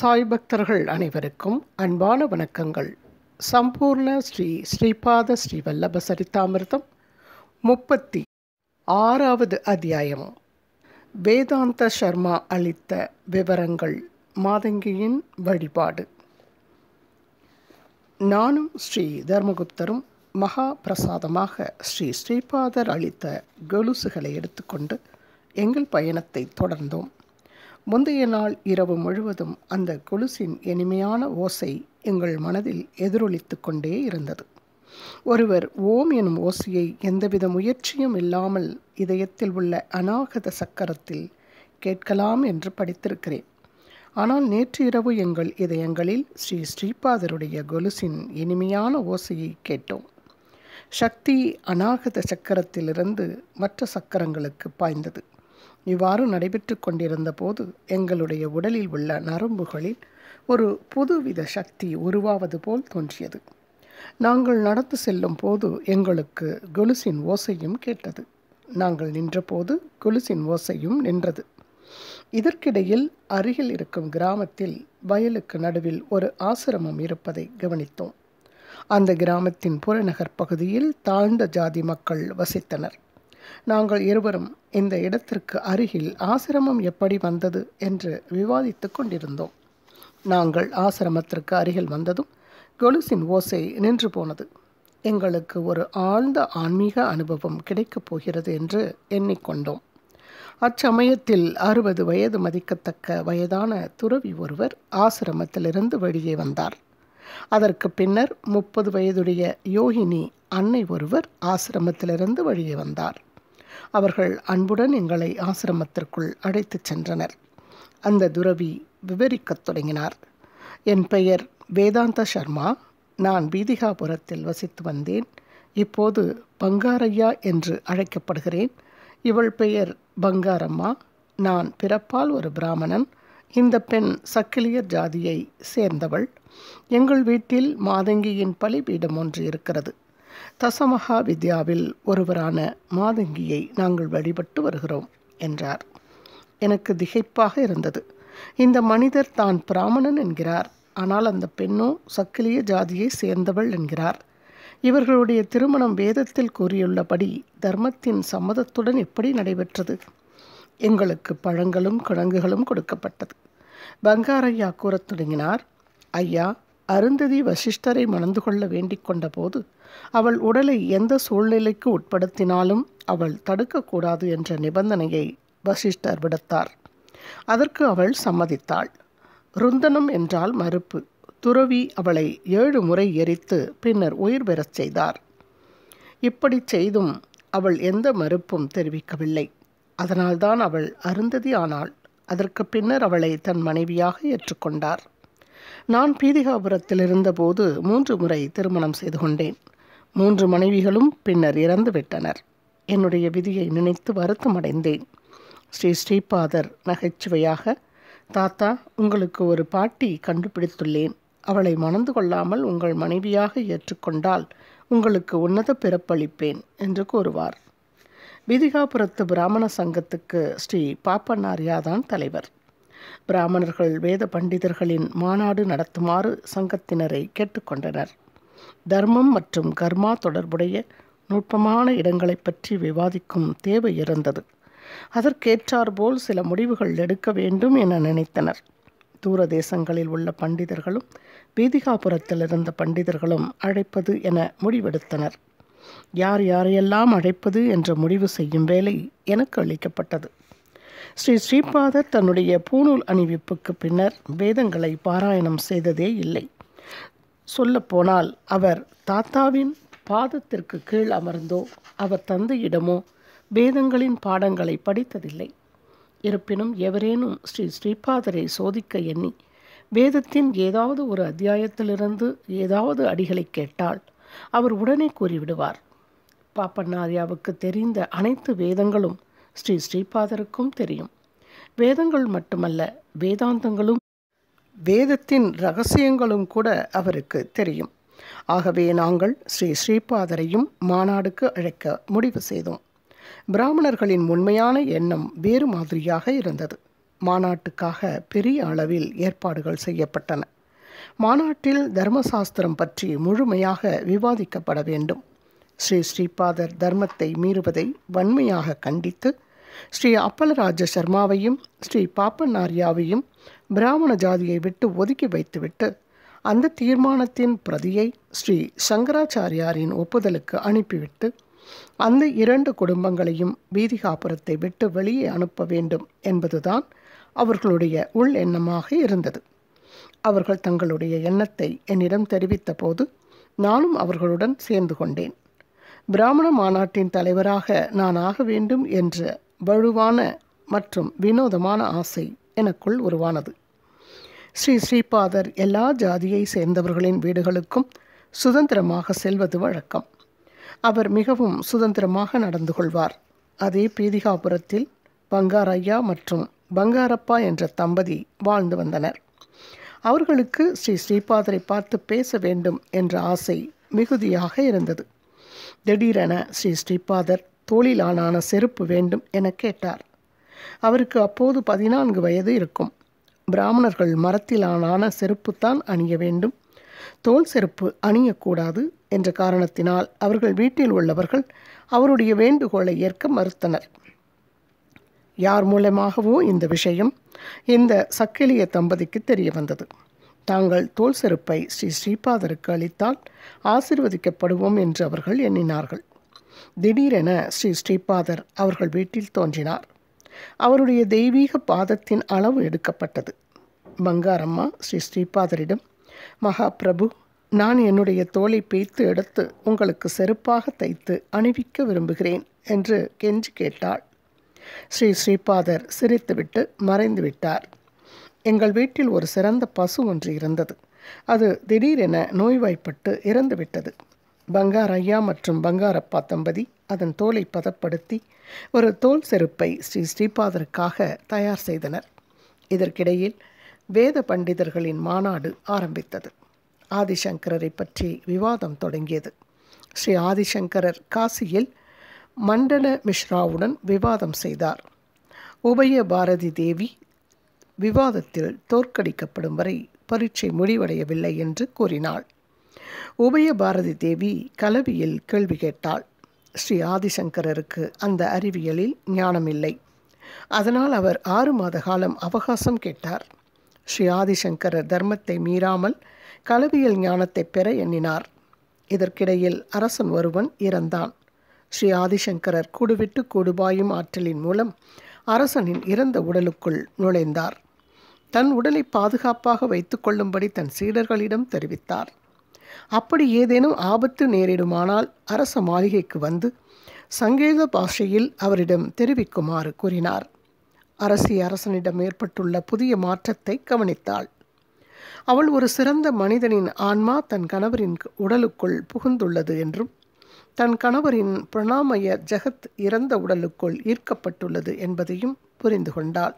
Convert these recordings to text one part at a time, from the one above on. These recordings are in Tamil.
சாய் பக்தர்கள் அனைவருக்கும் அன்பான வணக்கங்கள். சம்பூர்ண ஸ்ரீ ஸ்ரீபாத ஸ்ரீ வல்லப சரிதாமிர்தம் 36வது அத்தியாயம். வேதாந்த சர்மா அளித்த விவரங்கள். மாதங்கியின் வழிபாடு. நானும் ஸ்ரீ தர்மகுப்தரும் மகா பிரசாதமாக ஸ்ரீ ஸ்ரீபாதர் அளித்த கொலுசுகளை எடுத்துக்கொண்டு எங்கள் பயணத்தை தொடர்ந்தோம். முந்தைய நாள் இரவு முழுவதும் அந்த கொலுசின் இனிமையான ஓசை எங்கள் மனதில் எதிரொலித்து கொண்டே இருந்தது. ஒருவர் ஓம் எனும் ஓசையை எந்தவித முயற்சியும் இல்லாமல் இதயத்தில் உள்ள அநாகத சக்கரத்தில் கேட்கலாம் என்று படித்திருக்கிறேன். ஆனால் நேற்று இரவு எங்கள் இதயங்களில் ஸ்ரீ ஸ்ரீபாதருடைய கொலுசின் இனிமையான ஓசையை கேட்டோம். சக்தி அநாகத சக்கரத்திலிருந்து மற்ற சக்கரங்களுக்கு பாய்ந்தது. இவ்வாறு நடைபெற்று கொண்டிருந்த போது எங்களுடைய உடலில் உள்ள நரம்புகளில் ஒரு புதுவித சக்தி உருவாவது போல் தோன்றியது. நாங்கள் நடந்து செல்லும் போது எங்களுக்கு கொலுசின் ஓசையும் கேட்டது. நாங்கள் நின்றபோது கொலுசின் ஓசையும் நின்றது. இதற்கிடையில் அருகில் இருக்கும் கிராமத்தில் வயலுக்கு நடுவில் ஒரு ஆசிரமம் இருப்பதை கவனித்தோம். அந்த கிராமத்தின் புறநகர் பகுதியில் தாழ்ந்த ஜாதி மக்கள் வசித்தனர். நாங்கள் இருவரும் இந்த இடத்திற்கு அருகில் ஆசிரமம் எப்படி வந்தது என்று விவாதித்து கொண்டிருந்தோம். நாங்கள் ஆசிரமத்திற்கு அருகில் வந்ததும் கொலுசின் ஓசை நின்று போனது. எங்களுக்கு ஒரு ஆழ்ந்த ஆன்மீக அனுபவம் கிடைக்கப் போகிறது என்று எண்ணிக்கொண்டோம். அச்சமயத்தில் 60 வயது மதிக்கத்தக்க வயதான துறவி ஒருவர் ஆசிரமத்திலிருந்து வெளியே வந்தார். அதற்கு பின்னர் 30 வயதுடைய யோகினி அன்னை ஒருவர் ஆசிரமத்திலிருந்து வெளியே வந்தார். அவர்கள் அன்புடன் எங்களை ஆசிரமத்திற்குள் அழைத்துச் சென்றனர். அந்த துறவி விவரிக்கத் தொடங்கினார். என் பெயர் வேதாந்த சர்மா. நான் பீதிகாபுரத்தில் வசித்து வந்தேன். இப்போது பங்காரையா என்று அழைக்கப்படுகிறேன். இவள் பெயர் பங்காரம்மா. நான் பிறப்பால் ஒரு பிராமணன். இந்த பெண் சக்கிலியர் ஜாதியை சேர்ந்தவள். எங்கள் வீட்டில் மாதங்கியின் பலிபீடம் ஒன்று இருக்கிறது. தசமகா வித்யாவில் ஒருவரான மாதங்கியை நாங்கள் வழிபட்டு வருகிறோம் என்றார். எனக்கு திகைப்பாக இருந்தது. இந்த மனிதர் தான் பிராமணன் என்கிறார், ஆனால் அந்த பெண்ணோ சக்கிலிய ஜாதியை சேர்ந்தவள் என்கிறார். இவர்களுடைய திருமணம் வேதத்தில் கூறியுள்ளபடி தர்மத்தின் சம்மதத்துடன் எப்படி நடைபெற்றது? எங்களுக்கு பழங்களும் கிழங்குகளும் கொடுக்கப்பட்டது. பங்காரையா கூறத் தொடங்கினார். ஐயா, அருந்ததி வசிஷ்டரை மணந்து கொள்ள வேண்டிக் கொண்ட போது அவள் உடலை எந்த சூழ்நிலைக்கு உட்படுத்தினாலும் அவள் தடுக்கக்கூடாது என்ற நிபந்தனையை வசிஷ்டர் விடுத்தார். அதற்கு அவள் சம்மதித்தாள். ருந்தனம் என்றால் மறுப்பு. துறவி அவளை 7 முறை எரித்து பின்னர் உயிர் பெறச் செய்தார். இப்படி செய்தும் அவள் எந்த மறுப்பும் தெரிவிக்கவில்லை. அதனால்தான் அவள் அருந்ததி ஆனாள். அதற்கு பின்னர் அவளை தன் மனைவியாக ஏற்றுக்கொண்டார். நான் பீதிகாபுரத்தில் இருந்தபோது 3 முறை திருமணம் செய்து கொண்டேன். 3 மனைவிகளும் பின்னர் இறந்து விட்டனர். என்னுடைய விதியை நினைத்து வருத்தமடைந்தேன். ஸ்ரீபாதர் நகைச்சுவையாக, தாத்தா, உங்களுக்கு ஒரு பாட்டி கண்டுபிடித்துள்ளேன். அவளை மணந்து கொள்ளாமல் உங்கள் மனைவியாக ஏற்றுக்கொண்டால் உங்களுக்கு உன்னத பிறப்பளிப்பேன் என்று கூறுவார். பீதிகாபுரத்து பிராமண சங்கத்துக்கு ஸ்ரீ பாப்பனாரியாதான் தலைவர். பிராமணர்கள் வேத பண்டிதர்களின் மாநாடு நடத்துமாறு சங்கத்தினரை கேட்டுக்கொண்டனர். தர்மம் மற்றும் கர்மா தொடர்புடைய நுட்பமான இடங்களை பற்றி விவாதிக்கும் தேவை இருந்தது. அதற்கேற்றாற்போல் சில முடிவுகள் எடுக்க வேண்டும் என நினைத்தனர். தூர தேசங்களில் உள்ள பண்டிதர்களும் பீதிகாபுரத்தில் இருந்த பண்டிதர்களும் அழைப்பது என முடிவெடுத்தனர். யார் யாரையெல்லாம் அழைப்பது என்ற முடிவு செய்யும் வேலை எனக்கு அளிக்கப்பட்டது. ஸ்ரீபாதர் தன்னுடைய பூணூல் அணிவிப்புக்கு பின்னர் வேதங்களை பாராயணம் செய்ததே இல்லை. சொல்லப்போனால் அவர் தாத்தாவின் பாதத்திற்கு கீழ் அமர்ந்தோ அவர் தந்தையிடமோ வேதங்களின் பாடங்களை படித்ததில்லை. இருப்பினும் எவரேனும் ஸ்ரீபாதரை சோதிக்க எண்ணி வேதத்தின் ஏதாவது ஒரு அத்தியாயத்திலிருந்து ஏதாவது அடிகளை கேட்டால் அவர் உடனே கூறிவிடுவார். பாப்பனாரியாவுக்கு தெரிந்த அனைத்து வேதங்களும் ஸ்ரீபாதருக்கும் தெரியும். வேதங்கள் மட்டுமல்ல, வேதாந்தங்களும் வேதத்தின் இரகசியங்களும் கூட அவருக்கு தெரியும். ஆகவே நாங்கள் ஸ்ரீபாதரையும் மாநாடுக்கு அழைக்க முடிவு செய்தோம். பிராமணர்களின் உண்மையான எண்ணம் வேறு மாதிரியாக இருந்தது. மாநாட்டுக்காக பெரிய அளவில் ஏற்பாடுகள் செய்யப்பட்டன. மாநாட்டில் தர்மசாஸ்திரம் பற்றி முழுமையாக விவாதிக்கப்பட வேண்டும். ஸ்ரீ ஸ்ரீபாதர் தர்மத்தை மீறுவதை வன்மையாக கண்டித்து ஸ்ரீ அப்பலராஜ சர்மாவையும் ஸ்ரீ பாப்பநாரியாவையும் பிராமண ஜாதியை விட்டு ஒதுக்கி வைத்துவிட்டு அந்த தீர்மானத்தின் பிரதியை ஸ்ரீ சங்கராச்சாரியாரின் ஒப்புதலுக்கு அனுப்பிவிட்டு அந்த 2 குடும்பங்களையும் பீதிகாபுரத்தை விட்டு வெளியே அனுப்ப வேண்டும் என்பதுதான் அவர்களுடைய உள் எண்ணமாக இருந்தது. அவர்கள் தங்களுடைய எண்ணத்தை என்னிடம் தெரிவித்த போது நானும் அவர்களுடன் சேர்ந்து கொண்டேன். பிராமண மாநாட்டின் தலைவராக நான் ஆக வேண்டும் என்ற வலுவான மற்றும் வினோதமான ஆசை எனக்குள் உருவானது. ஸ்ரீ ஸ்ரீபாதர் எல்லா ஜாதியை சேர்ந்தவர்களின் வீடுகளுக்கும் சுதந்திரமாக செல்வது வழக்கம். அவர் மிகவும் சுதந்திரமாக நடந்து கொள்வார். அதே பீதிகாபுரத்தில் பங்காரையா மற்றும் பங்காரப்பா என்ற தம்பதி வாழ்ந்து வந்தனர். அவர்களுக்கு ஸ்ரீ ஸ்ரீபாதரை பார்த்து பேச வேண்டும் என்ற ஆசை மிகுதியாக இருந்தது. திடீரென ஸ்ரீ ஸ்ரீபாதர் தோளிலான செருப்பு வேண்டும் என கேட்டார். அவருக்கு அப்போது 14 வயது இருக்கும். பிராமணர்கள் மரத்திலான செருப்புத்தான் அணிய வேண்டும், தோல் செருப்பு அணியக்கூடாது என்ற காரணத்தினால் அவர்கள் வீட்டில் உள்ளவர்கள் அவருடைய வேண்டுகோளை ஏற்க மறுத்தனர். யார் மூலமாகவோ இந்த விஷயம் இந்த சக்கிலிய தம்பதிக்கு தெரிய வந்தது. தாங்கள் தோல் செருப்பை ஸ்ரீ ஸ்ரீபாதருக்கு அளித்தால் ஆசீர்வதிக்கப்படுவோம் என்று அவர்கள் எண்ணினார்கள். திடீரென ஸ்ரீ ஸ்ரீபாதர் அவர்கள் வீட்டில் தோன்றினார். அவருடைய தெய்வீக பாதத்தின் அளவு எடுக்கப்பட்டது. பங்காரம்மா ஸ்ரீ ஸ்ரீபாதரிடம், மகாபிரபு, நான் என்னுடைய தோலை பேய்த்து எடுத்து உங்களுக்கு செருப்பாக தைத்து அணிவிக்க விரும்புகிறேன் என்று கெஞ்சி கேட்டாள். ஸ்ரீ ஸ்ரீபாதர் சிரித்துவிட்டு மறைந்து விட்டார். எங்கள் வீட்டில் ஒரு சிறந்த பசு ஒன்று இருந்தது. அது திடீரென நோய்வாய்ப்பட்டு இறந்துவிட்டது. பங்காரையா மற்றும் பங்காரப்பா தம்பதி அதன் தோலை பதப்படுத்தி ஒரு தோல் செருப்பை ஸ்ரீ ஸ்ரீபாதருக்காக தயார் செய்தனர். இதற்கிடையில் வேத பண்டிதர்களின் மாநாடு ஆரம்பித்தது. ஆதிசங்கரரை பற்றி விவாதம் தொடங்கியது. ஸ்ரீ ஆதிசங்கரர் காசியில் மண்டன மிஸ்ராவுடன் விவாதம் செய்தார். உபய பாரதி தேவி விவாதத்தில் தோற்கடிக்கப்படும் வரை பரீட்சை முடிவடையவில்லை என்று கூறினாள். உபய பாரதி தேவி கலவியில் கேள்வி கேட்டாள். ஸ்ரீ ஆதிசங்கரருக்கு அந்த அறிவியலில் ஞானமில்லை. அதனால் அவர் 6 மாத காலம் அவகாசம் கேட்டார். ஸ்ரீ ஆதிசங்கரர் தர்மத்தை மீறாமல் கலவியல் ஞானத்தை பெற எண்ணினார். இதற்கிடையில் அரசன் ஒருவன் இறந்தான். ஸ்ரீ ஆதிசங்கரர் கூடுவிட்டு கூடுபாயும் ஆற்றலின் மூலம் அரசனின் இறந்த உடலுக்குள் நுழைந்தார். தன் உடலை பாதுகாப்பாக வைத்து கொள்ளும்படி தன் சீடர்களிடம் தெரிவித்தார். அப்படி ஏதேனும் ஆபத்து நேரிடுமானால் அரச மாளிகைக்கு வந்து சங்கேத பாஷையில் அவரிடம் தெரிவிக்குமாறு கூறினார். அரசி அரசனிடம் ஏற்பட்டுள்ள புதிய மாற்றத்தை கவனித்தாள். அவள் ஒரு சிறந்த மனிதனின் ஆன்மா தன் கணவரின் உடலுக்குள் புகுந்துள்ளது என்றும் தன் கணவரின் பிரணாமய ஜகத் இறந்த உடலுக்குள் ஈர்க்கப்பட்டுள்ளது என்பதையும் புரிந்து கொண்டாள்.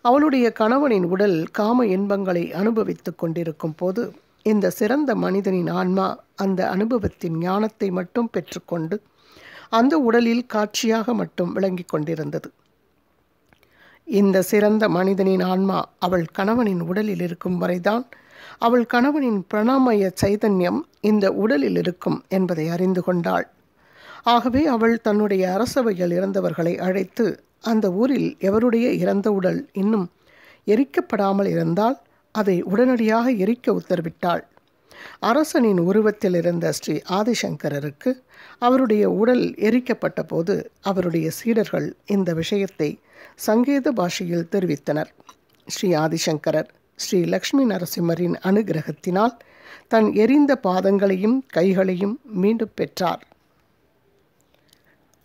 அவளுடைய கணவனின் உடல் காம இன்பங்களை அனுபவித்து கொண்டிருக்கும் போது இந்த சிறந்த மனிதனின் ஆன்மா அந்த அனுபவத்தின் ஞானத்தை மட்டும் பெற்றுக்கொண்டு அந்த உடலில் காட்சியாக மட்டும் விளங்கி கொண்டிருந்தது. இந்த சிறந்த மனிதனின் ஆன்மா அவள் கணவனின் உடலில் இருக்கும் வரைதான் அவள் கணவனின் பிரணாமய சைதன்யம் இந்த உடலில் இருக்கும் என்பதை அறிந்து கொண்டாள். ஆகவே அவள் தன்னுடைய அரசவையில் இறந்தவர்களை அழைத்து அந்த ஊரில் எவருடைய இறந்த உடல் இன்னும் எரிக்கப்படாமல் இருந்தால் அதை உடனடியாக எரிக்க உத்தரவிட்டாள். அரசனின் உருவத்தில் இருந்த ஸ்ரீ ஆதிசங்கரருக்கு அவருடைய உடல் எரிக்கப்பட்ட போது அவருடைய சீடர்கள் இந்த விஷயத்தை சங்கேத பாஷையில் தெரிவித்தனர். ஸ்ரீ ஆதிசங்கரர் ஸ்ரீ லக்ஷ்மி நரசிம்மரின் அனுகிரகத்தினால் தன் எரிந்த பாதங்களையும் கைகளையும் மீண்டும் பெற்றார்.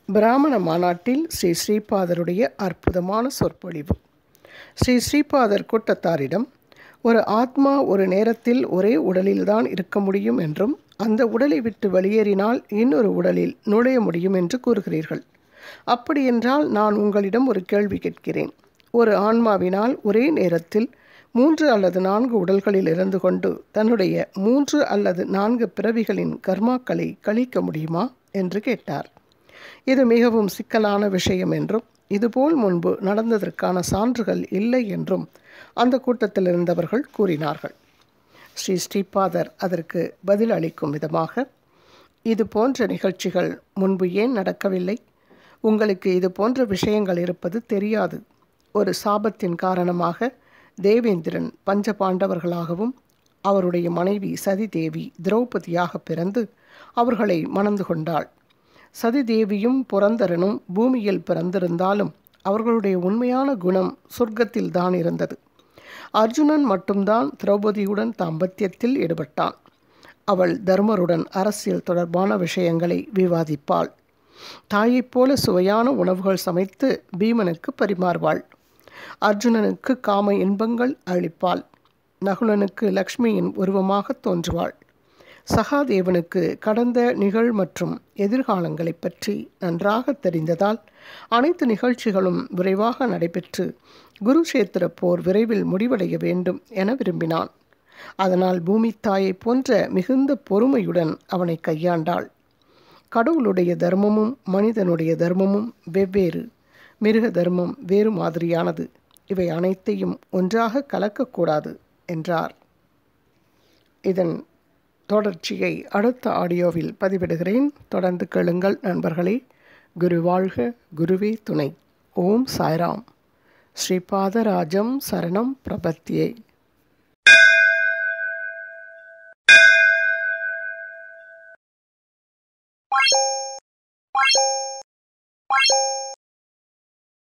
பிராமண மாநாட்டில் ஸ்ரீ ஸ்ரீபாதருடைய அற்புதமான சொற்பொழிவு. ஸ்ரீ ஸ்ரீபாதர் கூட்டத்தாரிடம், ஒரு ஆத்மா ஒரு நேரத்தில் ஒரே உடலில்தான் இருக்க முடியும் என்றும் அந்த உடலை விட்டு வெளியேறினால் இன்னொரு உடலில் நுழைய முடியும் என்று கூறுகிறீர்கள். அப்படியென்றால் நான் உங்களிடம் ஒரு கேள்வி கேட்கிறேன். ஒரு ஆன்மாவினால் ஒரே நேரத்தில் 3 அல்லது 4 உடல்களில் இருந்து கொண்டு தன்னுடைய 3 அல்லது 4 பிறவிகளின் கர்மாக்களை கழிக்க முடியுமா என்று கேட்டார். இது மிகவும் சிக்கலான விஷயம் என்றும் இதுபோல் முன்பு நடந்ததற்கான சான்றுகள் இல்லை என்றும் அந்த கூட்டத்தில் இருந்தவர்கள் கூறினார்கள். ஸ்ரீபாதர் அதற்கு பதில் அளிக்கும் விதமாக, இது போன்ற நிகழ்ச்சிகள் முன்பு ஏன் நடக்கவில்லை? உங்களுக்கு இது போன்ற விஷயங்கள் இருப்பது தெரியாது. ஒரு சாபத்தின் காரணமாக தேவேந்திரன் பஞ்ச பாண்டவர்களாகவும் அவருடைய மனைவி சதிதேவி திரௌபதியாக பிறந்து அவர்களை மணந்து கொண்டாள். சதிதேவியும் புரந்தரனும் பூமியில் பிறந்திருந்தாலும் அவர்களுடைய உண்மையான குணம் சொர்க்கத்தில் தான் இருந்தது. அர்ஜுனன் மட்டும்தான் திரௌபதியுடன் தாம்பத்தியத்தில் ஈடுபட்டான். அவள் தர்மருடன் அரசியல் தொடர்பான விஷயங்களை விவாதிப்பாள். தாயைப் போல சுவையான உணவுகள் சமைத்து பீமனுக்கு பரிமாறுவாள். அர்ஜுனனுக்கு காம இன்பங்கள் அளிப்பாள். நகுலனுக்கு லக்ஷ்மியின் உருவமாக தோன்றுவாள். சகாதேவனுக்கு கடந்த நிகழ் மற்றும் எதிர்காலங்களை பற்றி நன்றாக தெரிந்ததால் அனைத்து நிகழ்ச்சிகளும் விரைவாக நடைபெற்று குருஷேத்திர போர் விரைவில் முடிவடைய வேண்டும் என விரும்பினான். அதனால் பூமி தாயை போன்ற மிகுந்த பொறுமையுடன் அவனை கையாண்டாள். கடவுளுடைய தர்மமும் மனிதனுடைய தர்மமும் வெவ்வேறு. மிருக தர்மம் வேறு மாதிரியானது. இவை அனைத்தையும் ஒன்றாக கலக்கக்கூடாது என்றார். இதன் தொடர்ச்சியை அடுத்த ஆடியோவில் பதிவிடுகிறேன். தொடர்ந்து கேளுங்கள் நண்பர்களே. குரு வாழ்க, குருவே துணை. ஓம் சாய்ராம். ஸ்ரீபாதராஜம் சரணம் பிரபத்தியே.